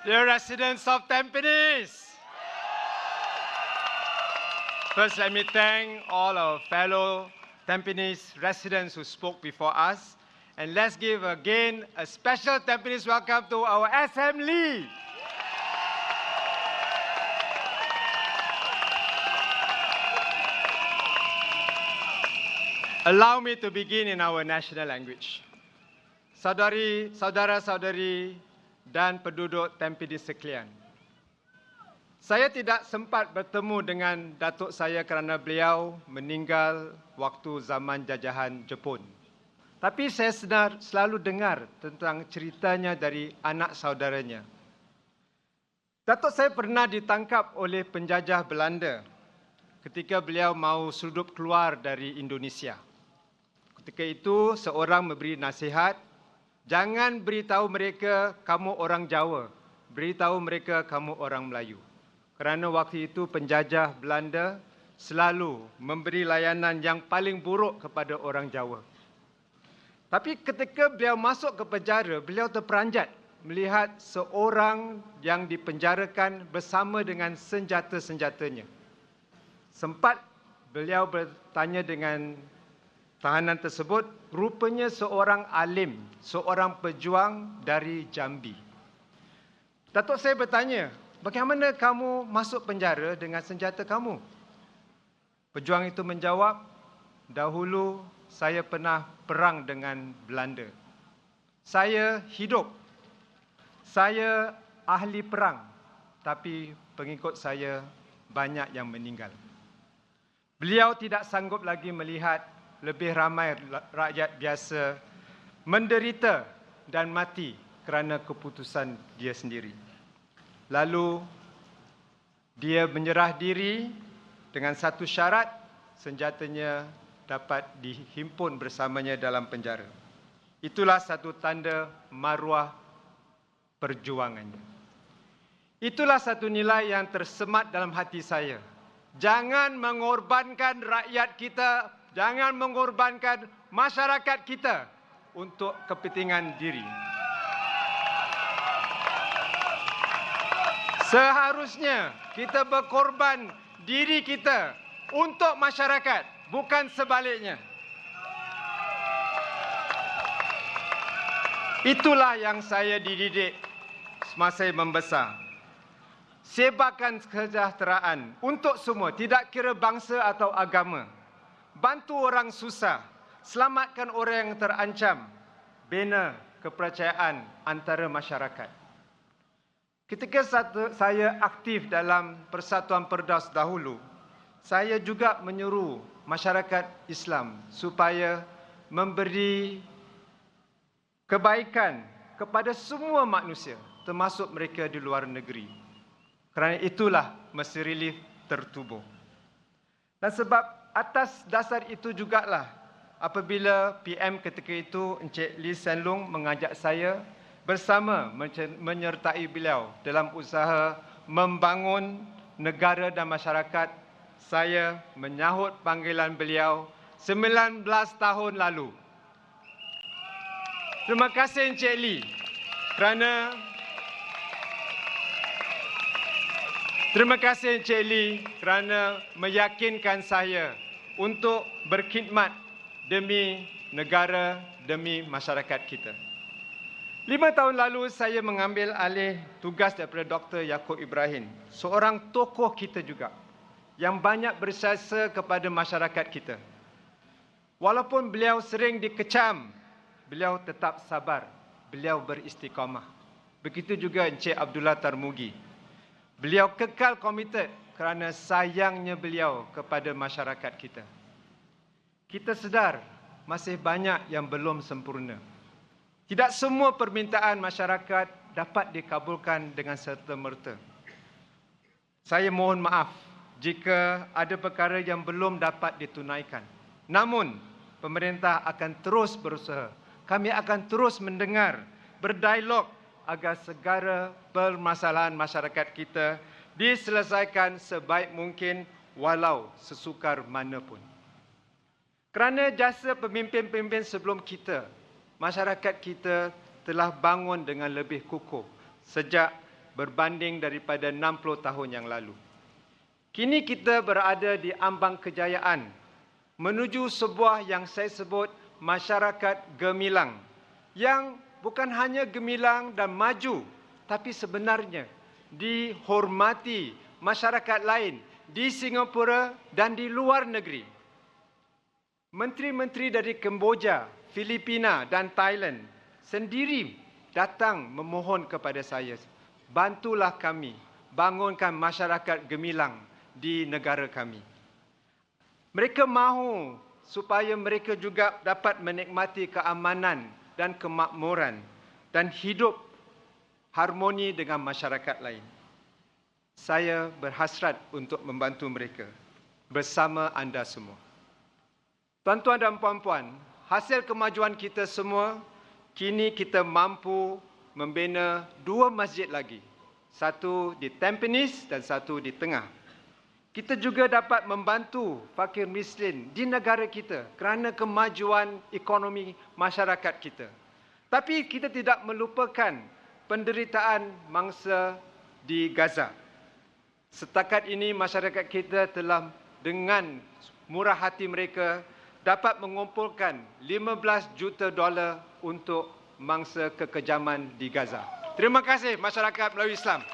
Dear residents of Tampines, first let me thank all our fellow Tampines residents who spoke before us, and let's give again a special Tampines welcome to our Assembly. Allow me to begin in our national language. Saudara-saudari dan penduduk Tampines sekalian, saya tidak sempat bertemu dengan datuk saya kerana beliau meninggal waktu zaman jajahan Jepun. Tapi saya selalu dengar tentang ceritanya dari anak saudaranya. Datuk saya pernah ditangkap oleh penjajah Belanda ketika beliau mahu sudup keluar dari Indonesia. Ketika itu, seorang memberi nasihat, jangan beritahu mereka kamu orang Jawa, beritahu mereka kamu orang Melayu. Kerana waktu itu penjajah Belanda selalu memberi layanan yang paling buruk kepada orang Jawa. Tapi ketika beliau masuk ke penjara, beliau terperanjat melihat seorang yang dipenjarakan bersama dengan senjata-senjatanya. Sempat beliau bertanya dengan tahanan tersebut, rupanya seorang alim, seorang pejuang dari Jambi. Datuk saya bertanya, bagaimana kamu masuk penjara dengan senjata kamu? Pejuang itu menjawab, dahulu saya pernah perang dengan Belanda. Saya hidup. Saya ahli perang, tapi pengikut saya banyak yang meninggal. Beliau tidak sanggup lagi melihat lebih ramai rakyat biasa menderita dan mati kerana keputusan dia sendiri. Lalu dia menyerah diri dengan satu syarat, senjatanya dapat dihimpun bersamanya dalam penjara. Itulah satu tanda maruah perjuangannya. Itulah satu nilai yang tersemat dalam hati saya. Jangan mengorbankan rakyat kita, jangan mengorbankan masyarakat kita untuk kepentingan diri. Seharusnya kita berkorban diri kita untuk masyarakat, bukan sebaliknya. Itulah yang saya dididik semasa membesar. Sebarkan kesejahteraan untuk semua, tidak kira bangsa atau agama. Bantu orang susah, selamatkan orang yang terancam, bina kepercayaan antara masyarakat. Ketika saya aktif dalam Persatuan Perdaus dahulu, saya juga menyuruh masyarakat Islam supaya memberi kebaikan kepada semua manusia, termasuk mereka di luar negeri. Kerana itulah mesti relief tertubuh. Dan sebab atas dasar itu jugalah apabila PM ketika itu Encik Lee Hsien Loong mengajak saya bersama menyertai beliau dalam usaha membangun negara dan masyarakat, saya menyahut panggilan beliau 19 tahun lalu. Terima kasih Encik Lee kerana meyakinkan saya untuk berkhidmat demi negara, demi masyarakat kita. 5 tahun lalu saya mengambil alih tugas daripada Dr. Yaakob Ibrahim, seorang tokoh kita juga yang banyak berjasa kepada masyarakat kita. Walaupun beliau sering dikecam, beliau tetap sabar, beliau beristiqamah. Begitu juga Encik Abdullah Tarmugi. Beliau kekal komited kerana sayangnya beliau kepada masyarakat kita. Kita sedar masih banyak yang belum sempurna. Tidak semua permintaan masyarakat dapat dikabulkan dengan serta-merta. Saya mohon maaf jika ada perkara yang belum dapat ditunaikan. Namun, pemerintah akan terus berusaha. Kami akan terus mendengar, berdialog agar segala permasalahan masyarakat kita diselesaikan sebaik mungkin walau sesukar manapun. Kerana jasa pemimpin-pemimpin sebelum kita, masyarakat kita telah bangun dengan lebih kukuh sejak berbanding daripada 60 tahun yang lalu. Kini kita berada di ambang kejayaan menuju sebuah yang saya sebut masyarakat gemilang, yang bukan hanya gemilang dan maju, tapi sebenarnya dihormati masyarakat lain di Singapura dan di luar negeri. Menteri-menteri dari Kemboja, Filipina dan Thailand sendiri datang memohon kepada saya, bantulah kami bangunkan masyarakat gemilang di negara kami. Mereka mahu supaya mereka juga dapat menikmati keamanan dan kemakmuran dan hidup harmoni dengan masyarakat lain. Saya berhasrat untuk membantu mereka bersama anda semua. Tuan-tuan dan puan-puan, hasil kemajuan kita semua, kini kita mampu membina 2 masjid lagi. Satu di Tampines dan satu di Tengah. Kita juga dapat membantu fakir miskin di negara kita kerana kemajuan ekonomi masyarakat kita. Tapi kita tidak melupakan penderitaan mangsa di Gaza. Setakat ini masyarakat kita telah dengan murah hati mereka dapat mengumpulkan $15 juta untuk mangsa kekejaman di Gaza. Terima kasih masyarakat Melayu Islam.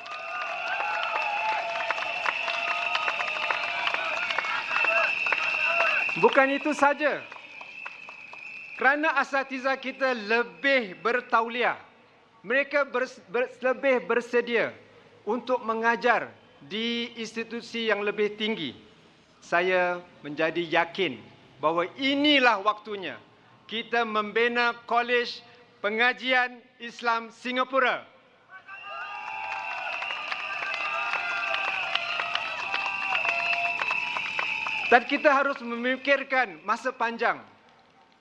Bukan itu saja. Kerana asatiza kita lebih bertauliah, mereka lebih bersedia untuk mengajar di institusi yang lebih tinggi. Saya menjadi yakin bahawa inilah waktunya kita membina Kolej Pengajian Islam Singapura. Dan kita harus memikirkan masa panjang.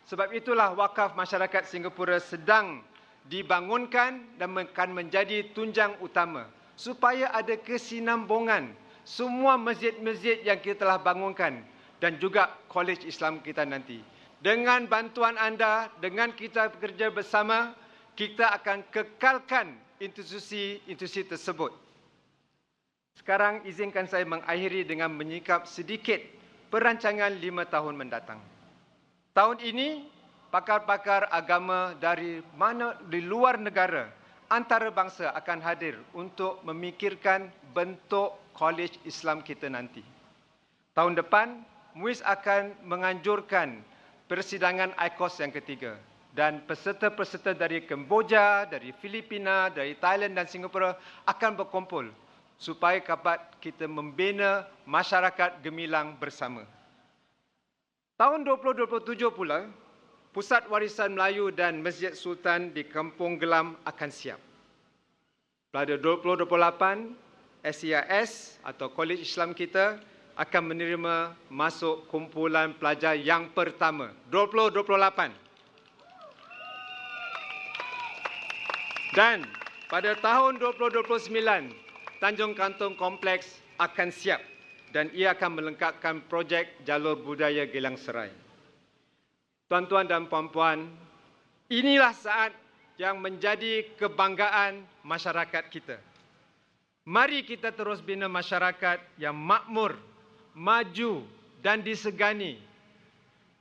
Sebab itulah wakaf masyarakat Singapura sedang dibangunkan dan akan menjadi tunjang utama supaya ada kesinambungan semua masjid-masjid yang kita telah bangunkan dan juga Kolej Islam kita nanti. Dengan bantuan anda, dengan kita bekerja bersama, kita akan kekalkan institusi-institusi tersebut. Sekarang izinkan saya mengakhiri dengan menyikap sedikit perancangan 5 tahun mendatang. Tahun ini, pakar-pakar agama dari luar negara, antarabangsa akan hadir untuk memikirkan bentuk Kolej Islam kita nanti. Tahun depan, MUIS akan menganjurkan persidangan ICOS yang ketiga. Dan peserta-peserta dari Kemboja, dari Filipina, dari Thailand dan Singapura akan berkumpul supaya dapat kita membina masyarakat gemilang bersama. Tahun 2027 pula, Pusat Warisan Melayu dan Masjid Sultan di Kampung Gelam akan siap. Pada 2028, SIAS atau Kolej Islam kita akan menerima masuk kumpulan pelajar yang pertama, 2028. Dan pada tahun 2029, Tanjung Kantung Kompleks akan siap dan ia akan melengkapkan projek jalur budaya Gelang Serai. Tuan-tuan dan puan-puan, inilah saat yang menjadi kebanggaan masyarakat kita. Mari kita terus bina masyarakat yang makmur, maju dan disegani.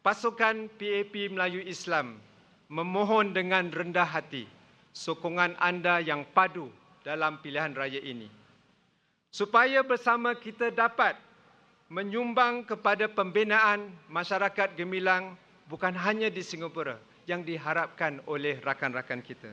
Pasukan PAP Melayu Islam memohon dengan rendah hati sokongan anda yang padu dalam pilihan raya ini. Supaya bersama kita dapat menyumbang kepada pembinaan masyarakat gemilang bukan hanya di Singapura yang diharapkan oleh rakan-rakan kita.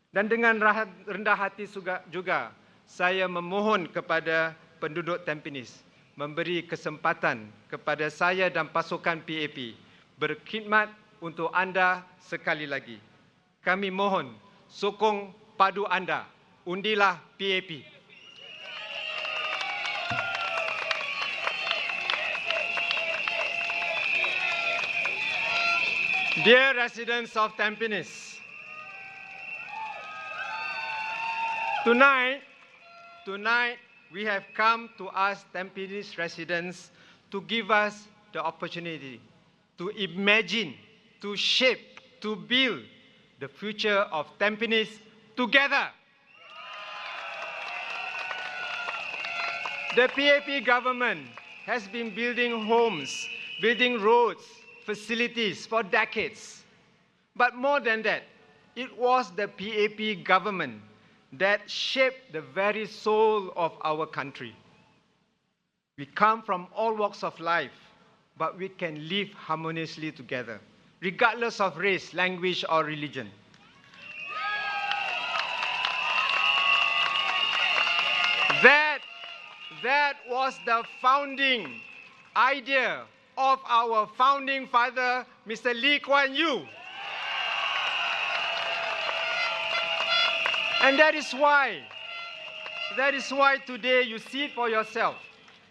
Dan dengan rendah hati juga saya memohon kepada penduduk Tampines memberi kesempatan kepada saya dan pasukan PAP berkhidmat untuk anda sekali lagi. Kami mohon sokong padu anda. Undilah PAP. Dear residents of Tampines, tonight we have come to ask Tampines residents to give us the opportunity to imagine, to shape, to build the future of Tampines together. The PAP government has been building homes, building roads, facilities for decades. But more than that, it was the PAP government that shaped the very soul of our country. We come from all walks of life, but we can live harmoniously together, regardless of race, language, or religion. That was the founding idea of our founding father, Mr. Lee Kuan Yew. And that is why today you see it for yourself.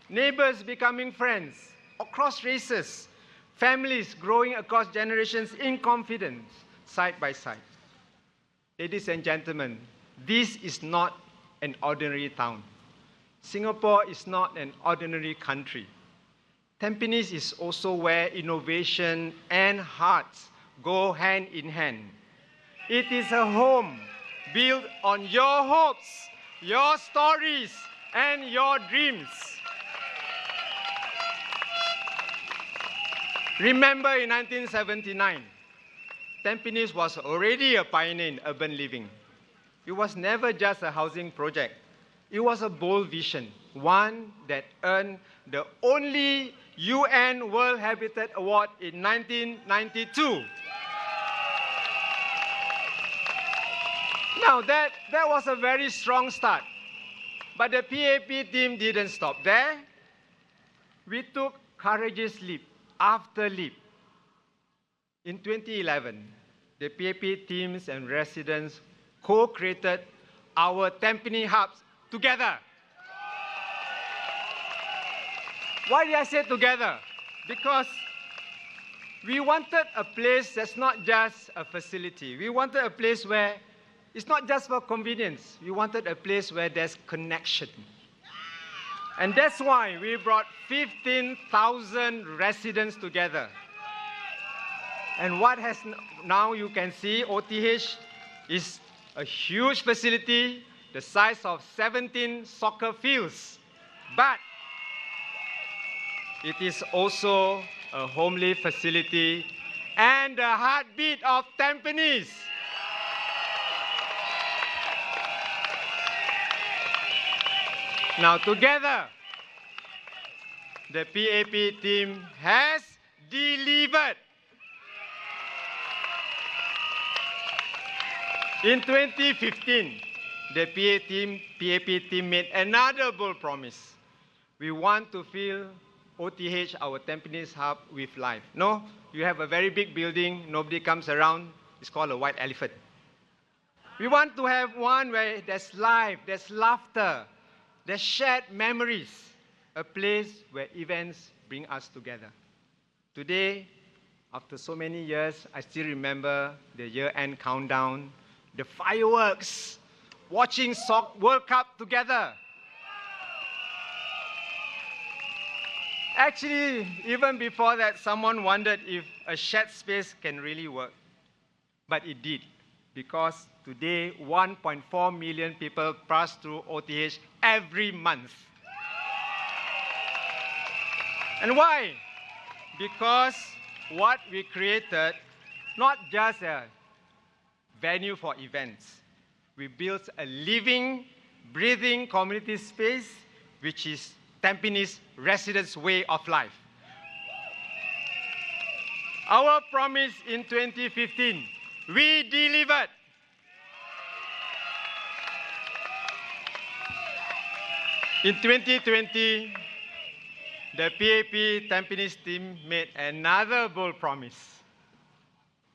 Neighbors becoming friends across races, families growing across generations in confidence, side by side. Ladies and gentlemen, this is not an ordinary town. Singapore is not an ordinary country. Tampines is also where innovation and hearts go hand in hand. It is a home built on your hopes, your stories, and your dreams. Remember in 1979, Tampines was already a pioneer in urban living. It was never just a housing project. It was a bold vision, one that earned the only UN World Habitat Award in 1992. Now that was a very strong start, but the PAP team didn't stop there. We took courageous leap after leap. In 2011, the PAP teams and residents co-created our Tampines hubs together. Why did I say together? Because we wanted a place that's not just a facility. We wanted a place where it's not just for convenience. We wanted a place where there's connection. And that's why we brought 15,000 residents together. And what has now you can see, OTH is a huge facility, the size of 17 soccer fields. But it is also a homely facility and the heartbeat of Tampines. Now together, the PAP team has delivered. In 2015, the PAP team made another bold promise. We want to fill OTH, our Tampines hub, with life. No, you have a very big building, nobody comes around, it's called a white elephant. We want to have one where there's life, there's laughter, there's shared memories, a place where events bring us together. Today, after so many years, I still remember the year-end countdown, the fireworks, watching World Cup together. Actually, even before that, someone wondered if a shared space can really work. But it did, because today, 1.4 million people pass through OTH every month. And why? Because what we created, not just a venue for events, we built a living, breathing community space, which is Tampines residents' way of life. Our promise in 2015, we delivered. In 2020, the PAP Tampines team made another bold promise.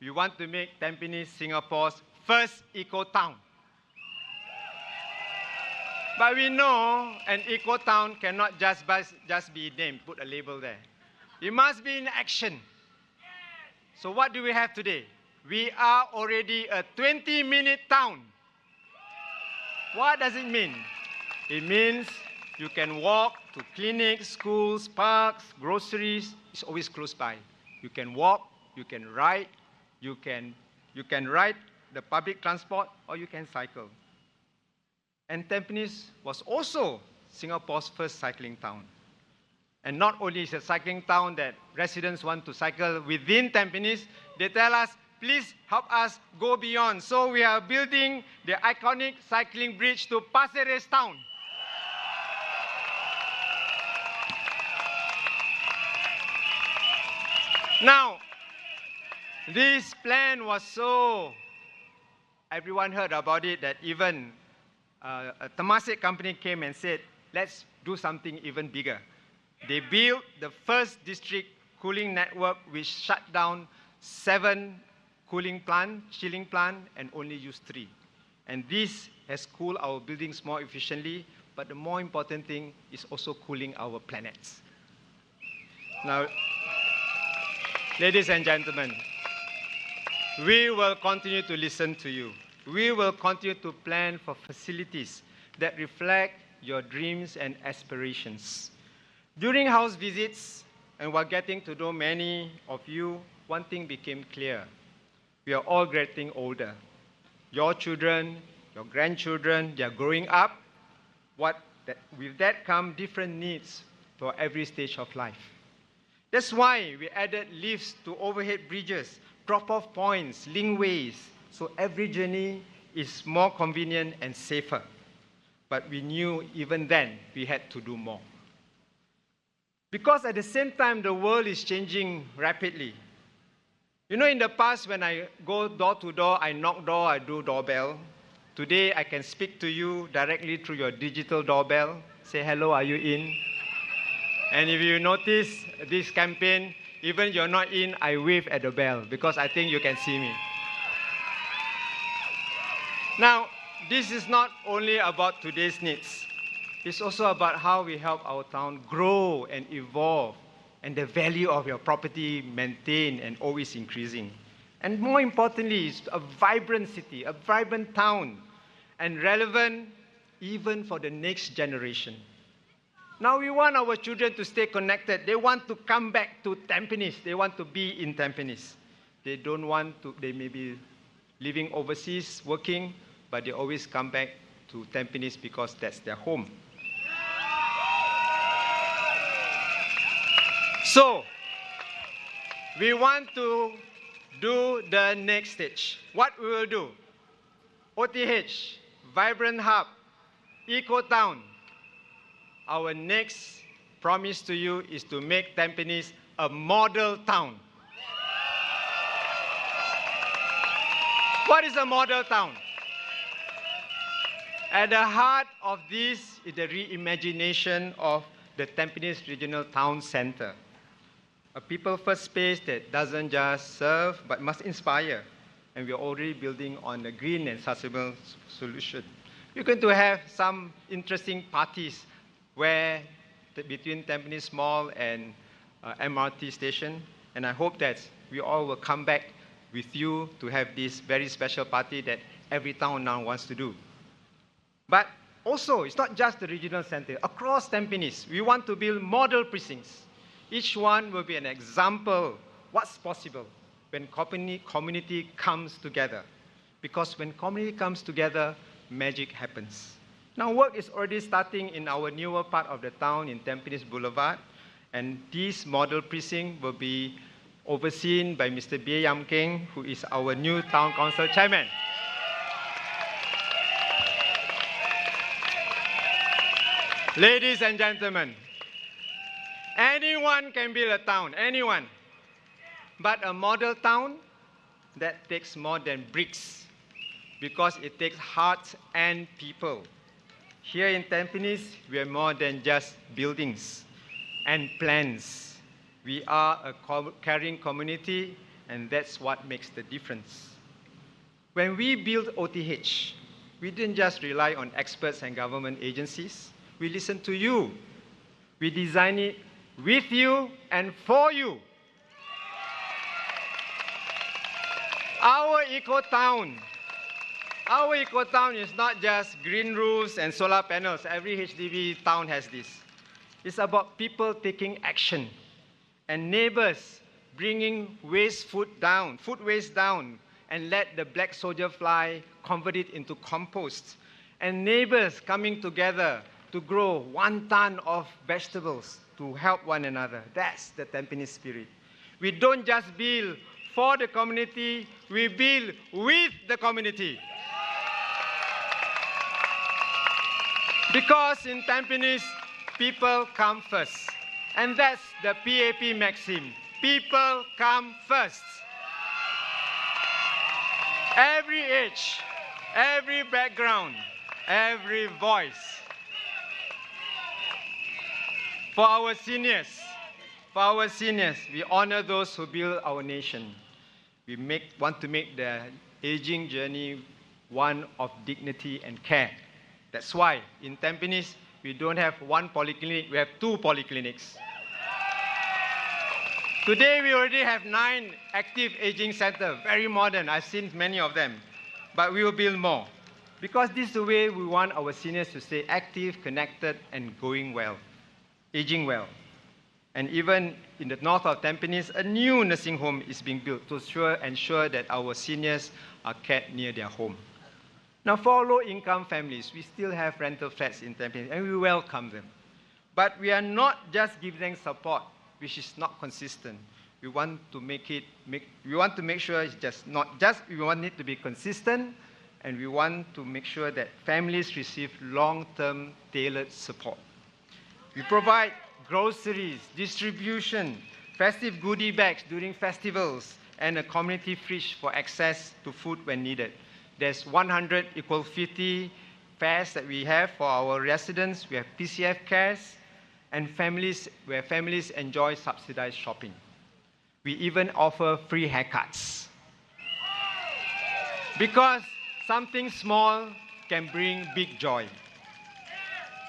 We want to make Tampines Singapore's first eco-town. But we know an eco-town cannot just be named, put a label there. It must be in action. So what do we have today? We are already a 20-minute town. What does it mean? It means you can walk to clinics, schools, parks, groceries. It's always close by. You can walk, you can ride, you can ride the public transport, or you can cycle. And Tampines was also Singapore's first cycling town. And not only is it a cycling town that residents want to cycle within Tampines, they tell us, please help us go beyond. So we are building the iconic cycling bridge to Pasir Ris town. Now, this plan was so, everyone heard about it, that even a Temasek company came and said, let's do something even bigger. They built the first district cooling network, which shut down 7 cooling plant, chilling plant, and only used 3. And this has cooled our buildings more efficiently, but the more important thing is also cooling our planets. Now, ladies and gentlemen, we will continue to listen to you. We will continue to plan for facilities that reflect your dreams and aspirations. During house visits, and while getting to know many of you, one thing became clear. We are all getting older. Your children, your grandchildren, they are growing up. With that come different needs for every stage of life. That's why we added lifts to overhead bridges, drop-off points, linkways, so every journey is more convenient and safer. But we knew even then we had to do more. Because at the same time, the world is changing rapidly. You know, in the past, when I go door to door, I knock door, I do doorbell. Today, I can speak to you directly through your digital doorbell. Say, hello, are you in? And if you notice this campaign, even you're not in, I wave at the bell because I think you can see me. Now, this is not only about today's needs. It's also about how we help our town grow and evolve, and the value of your property maintained and always increasing. And more importantly, it's a vibrant city, a vibrant town, and relevant even for the next generation. Now we want our children to stay connected. They want to come back to Tampines. They want to be in Tampines. They don't want to, they may be living overseas, working, but they always come back to Tampines because that's their home. So, we want to do the next stage. What we will do? OTH, Vibrant Hub, Eco Town. Our next promise to you is to make Tampines a model town. What is a model town? At the heart of this is the reimagination of the Tampines Regional Town Centre. A people-first space that doesn't just serve, but must inspire. And we're already building on a green and sustainable solution. We're going to have some interesting parties where between Tampines Mall and MRT station. And I hope that we all will come back with you to have this very special party that every town now wants to do. But also, it's not just the regional center. Across Tampines, we want to build model precincts. Each one will be an example what's possible when community comes together. Because when community comes together, magic happens. Now work is already starting in our newer part of the town in Tampines Boulevard. And this model precinct will be overseen by Mr. Bie Yam Keng, who is our new town council chairman. Ladies and gentlemen, anyone can build a town, anyone. But a model town, that takes more than bricks, because it takes hearts and people. Here in Tampines, we are more than just buildings and plans. We are a caring community, and that's what makes the difference. When we built OTH, we didn't just rely on experts and government agencies. We listened to you. We designed it with you and for you. Our eco-town is not just green roofs and solar panels. Every HDB town has this. It's about people taking action and neighbors bringing food waste down, and let the black soldier fly convert it into compost. And neighbors coming together to grow 1 ton of vegetables to help one another. That's the Tampines spirit. We don't just build for the community, we build with the community. Because in Tampines, people come first. And that's the PAP maxim. People come first. Every age, every background, every voice. For our seniors, we honor those who build our nation. We want to make the aging journey one of dignity and care. That's why in Tampines, we don't have 1 polyclinic, we have 2 polyclinics. Today, we already have 9 active aging centers, very modern. I've seen many of them, but we will build more. Because this is the way we want our seniors to stay active, connected, and going well, aging well. And even in the north of Tampines, a new nursing home is being built to ensure that our seniors are kept near their home. Now, for low-income families, we still have rental flats in Tampines, and we welcome them. But we are not just giving them support, which is not consistent. We want to make sure it's just not just, we want it to be consistent, and we want to make sure that families receive long-term tailored support. We provide groceries, distribution, festive goodie bags during festivals, and a community fridge for access to food when needed. There's 100 equal 50 fares that we have for our residents. We have PCF cares, and where families enjoy subsidized shopping. We even offer free haircuts. Because something small can bring big joy.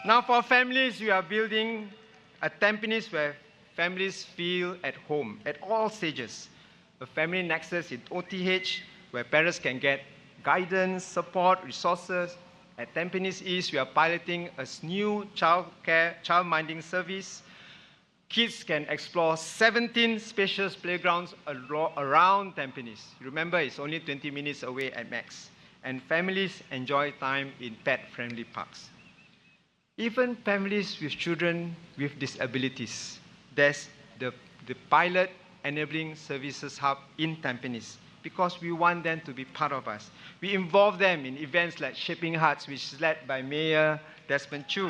Now for families, we are building a Tampines where families feel at home at all stages. A family nexus in OTH where parents can get guidance, support, resources. At Tampines East, we are piloting a new child-minding service. Kids can explore 17 spacious playgrounds around Tampines. Remember, it's only 20 minutes away at max. And families enjoy time in pet-friendly parks. Even families with children with disabilities, there's the pilot enabling services hub in Tampines, because we want them to be part of us. We involve them in events like Shaping Hearts, which is led by Mayor Desmond Chu.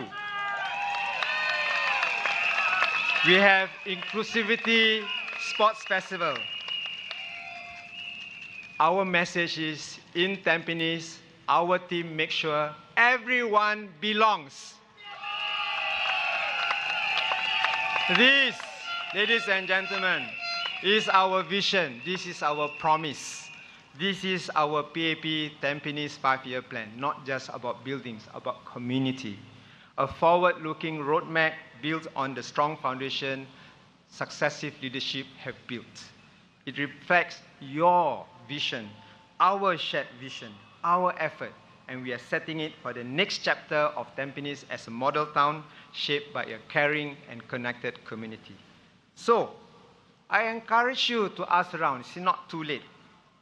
We have Inclusivity Sports Festival. Our message is, in Tampines, our team makes sure everyone belongs. This, ladies and gentlemen, is our vision. This is our promise. This is our PAP Tampines 5-year plan, not just about buildings, about community. A forward-looking roadmap built on the strong foundation successive leadership have built. It reflects your vision, our shared vision, our effort, and we are setting it for the next chapter of Tampines as a model town shaped by a caring and connected community. So, I encourage you to ask around. It's not too late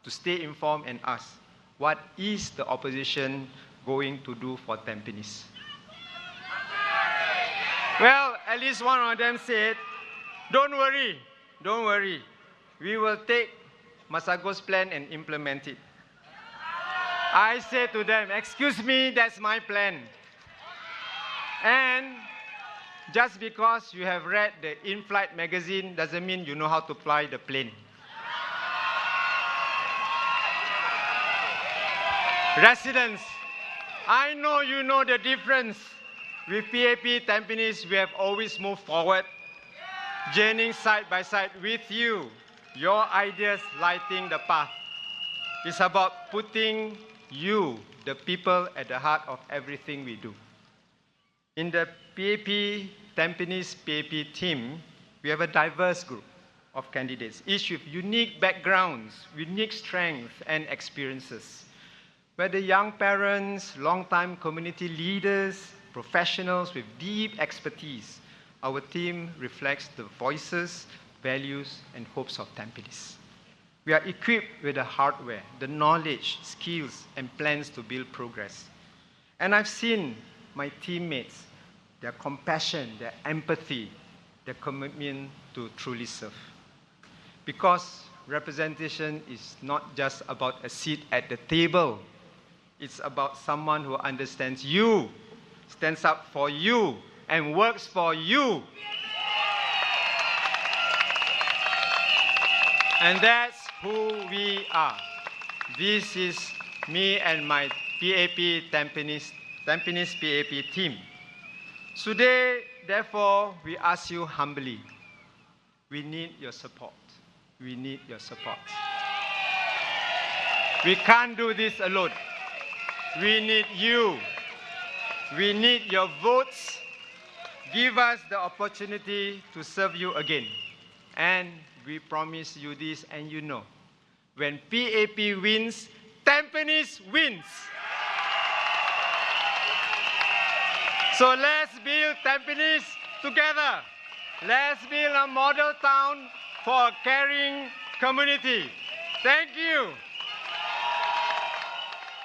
to stay informed and ask, what is the opposition going to do for Tampines? Well, at least one of them said, don't worry. We will take Masagos' plan and implement it. I said to them, excuse me, that's my plan. And just because you have read the in-flight magazine doesn't mean you know how to fly the plane. Residents, I know you know the difference. With PAP Tampines, we have always moved forward, journeying side by side with you, your ideas lighting the path. It's about putting you, the people, at the heart of everything we do. In the PAP Tampines PAP team, we have a diverse group of candidates, each with unique backgrounds, unique strengths and experiences. Whether young parents, long-time community leaders, professionals with deep expertise, our team reflects the voices, values, and hopes of Tampines. We are equipped with the hardware, the knowledge, skills, and plans to build progress. And I've seen my teammates their compassion, their empathy, their commitment to truly serve. Because representation is not just about a seat at the table. It's about someone who understands you, stands up for you, and works for you. And that's who we are. This is me and my PAP Tampines PAP team. Today, therefore, we ask you humbly, we need your support. We need your support. We can't do this alone. We need you. We need your votes. Give us the opportunity to serve you again. And we promise you this, and you know, when PAP wins, Tampines wins. So let's build Tampines together. Let's build a model town for a caring community. Thank you.